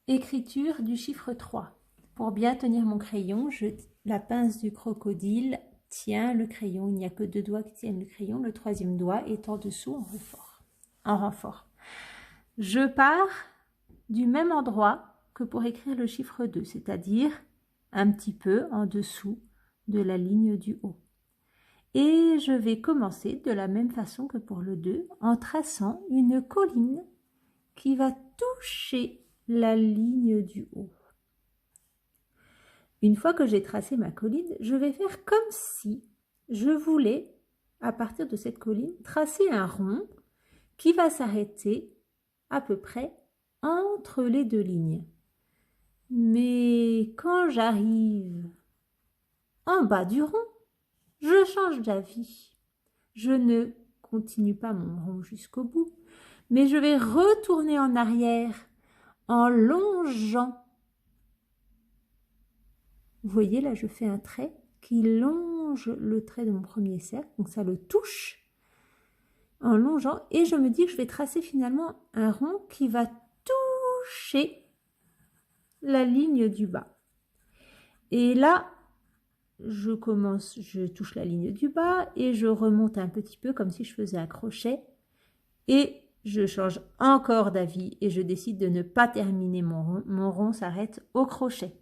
Écriture du chiffre 3. Pour bien tenir mon crayon, la pince du crocodile tient le crayon. Il n'y a que 2 doigts qui tiennent le crayon. Le 3e doigt est en dessous en renfort. Je pars du même endroit que pour écrire le chiffre 2, c'est-à-dire un petit peu en dessous de la ligne du haut. Et je vais commencer de la même façon que pour le 2 en traçant une colline qui va toucher la ligne du haut. Une fois que j'ai tracé ma colline, je vais faire comme si je voulais, à partir de cette colline, tracer un rond qui va s'arrêter à peu près entre les 2 lignes. Mais quand j'arrive en bas du rond, je change d'avis. Je ne continue pas mon rond jusqu'au bout, mais je vais retourner en arrière en longeant. Vous voyez, là, je fais un trait qui longe le trait de mon premier cercle, donc ça le touche en longeant, et je me dis que je vais tracer finalement un rond qui va toucher la ligne du bas. Et là, je touche la ligne du bas et je remonte un petit peu comme si je faisais un crochet, et je change encore d'avis et je décide de ne pas terminer mon rond. Mon rond s'arrête au crochet.